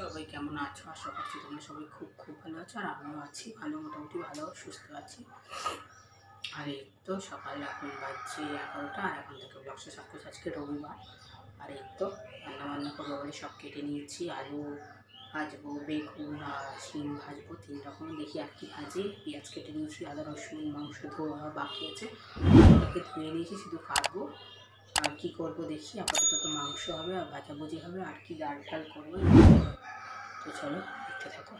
সবাই কেমন আছো? আশা করছি তোমরা সবাই খুব খুব ভালো আছো, আর আমিও আছি ভালো, মোটামুটি ভালো সুস্থ আছি। আর এই তো সকাল এখন বাজছে 11টা, আর এখন থেকে ব্লগটা সব কিছু আজকে রবিবার। আর এই তো রান্নাবান্না করবো বলে সব কেটে নিয়েছি, আলু ভাজবো, বেগুন আর শিম ভাজবো, 3 রকম দেখি আর কি ভাজি। পেঁয়াজ কেটে নিয়েছি, আদা রসুন, মাংস ধোয়া বাকি আছে, ওটাকে ধুয়ে নিয়েছি, শুধু কাটবো। আর কী করবো দেখি, আপাতত তো মাংস হবে আর ভাজাভুজি হবে, আর কি ডাল টাল করবো। তো চলো দেখতে থাকো।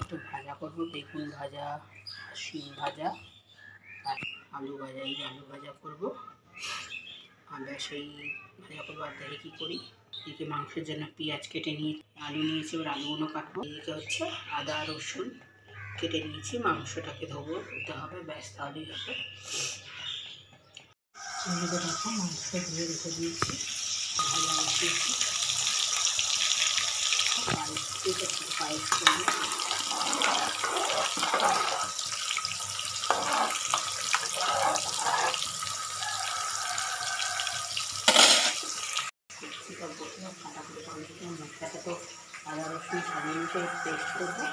একটু ভাজা করবো, বেগুন ভাজা, শিম ভাজা আর আলু ভাজা। এই আলু ভাজা করবো, আমরা সেই ভাজা করবো। আর দেখে কী করি, এদিকে মাংসের জন্য পেঁয়াজ কেটে নিয়ে আলু নিয়েছি, এবার আলুগুলো কাটবো। এদিকে হচ্ছে আদা রসুন কেটে নিয়েছি, মাংসটাকে ধুতে হবে, ব্যাস তাহলেই হবে। এদিকে দেখো মাংস ধুয়ে রেখে দিয়েছি, ভাজা বসিয়েছি, পায়েস করবো। মশলাটা তো আদা রসুন ছাড়িয়ে মিশে পেস্ট করবো,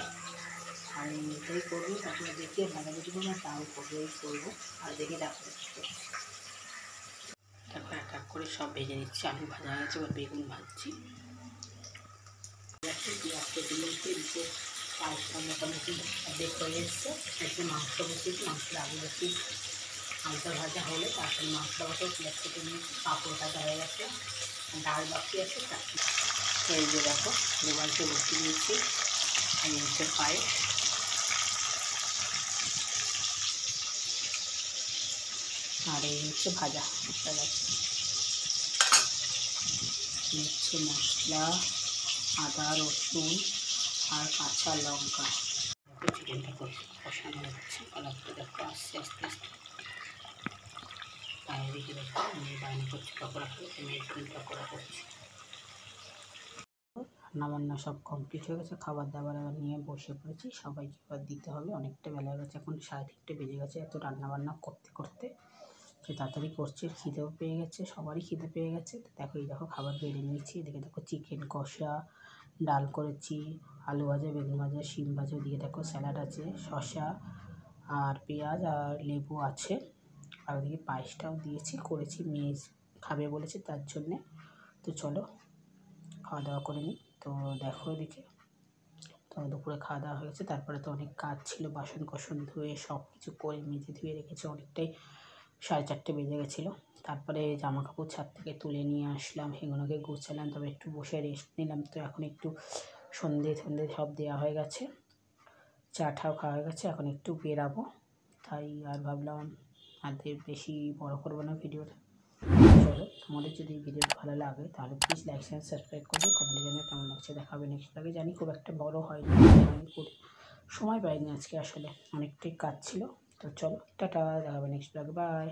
আর এটাই করবো। তারপরে দেখে ভাজাভুজি করবো, তাও করবো আর দেখে তারপরে তারপর এক এক করে সব ভেজে নিচ্ছি। আলু ভাজা গেছে, এবার বেগুন ভাজছি, পেঁয়াজ কেটে নিয়েছি। এদিকে পায়েসটা মোটামুটি অর্ধেক হয়ে এসছে। একটু মাংস বসিয়েছি, মাংসের আলু বসিয়েছি, আলুটা ভাজা হলে তারপরে মাংসটা বসে পেঁয়াজ কেটে নিয়েছি, পাঁপড় ভাজা হয়ে গেছে, ডাল বাকি আছে। এই যে দেখো মোবাইলকে বসিয়ে দিয়েছি, এই হচ্ছে পায়েস। আর এই হচ্ছে ভাজা হচ্ছে মশলা, আদা রসুন আর কাঁচা লঙ্কা। চিকেনটা কষানো হচ্ছে, কালারটা দেখো আস্তে আস্তে আস্তে। আর এদিকে দেখো আমি বায়না করছি পকোড়া খেতে, মেয়ের পকোড়া করছি। রান্নাবান্না সব কমপ্লিট হয়ে গেছে, খাবার দাবার এবার নিয়ে বসে পড়েছি, সবাইকে এবার দিতে হবে। অনেকটা বেলা হয়ে গেছে, এখন 3:30 বেজে গেছে। এত রান্নাবান্না করতে করতে সে তাড়াতাড়ি করছে, খিদেও পেয়ে গেছে, সবারই খিদে পেয়ে গেছে। তো দেখো এই দেখো খাবার বেড়ে নিয়েছি। এদিকে দেখো চিকেন কষা, ডাল করেছি, আলু ভাজা, বেগুন ভাজা, শিম ভাজা, ওদিকে দেখো স্যালাড আছে, শসা আর পেঁয়াজ আর লেবু আছে, আর ওদিকে পায়েসটাও দিয়েছি, করেছি, মেয়ে খাবে বলেছে তার জন্যে। তো চলো খাওয়া দাওয়া করে নিই। তো দেখো এদিকে তো দুপুরে খাওয়া দাওয়া হয়ে গেছে, তারপরে তো অনেক কাজ ছিল, বাসন কোসন ধুয়ে সব কিছু করে মেজে ধুয়ে রেখেছি, অনেকটাই 4:30 বেজে গেছিলো। তারপরে জামা কাপড় ছাদ থেকে তুলে নিয়ে আসলাম, সেগুলোকে গুছালাম, তবে একটু বসে রেস্ট নিলাম। তো এখন একটু সন্ধে সব দেওয়া হয়ে গেছে, চা ঠাও খাওয়া হয়ে গেছে, এখন একটু বেরাবো, তাই আর ভাবলাম আর বেশি বড় করবো না ভিডিওটা। চলো, তোমাদের যদি ভিডিওটা ভালো লাগে তাহলে প্লিজ লাইক শেয়ার সাবস্ক্রাইব করবে, কমেন্টে জানিয়ে কেমন লাগছে। দেখাবে নেক্সট ব্লগে। জানি খুব একটা বড় হয়নি, আমি সময় পাইনি আজকে, আসলে অনেকটাই কাজ ছিল। তো চলো টাটা, দেখাবে নেক্সট ব্লগে, বাই।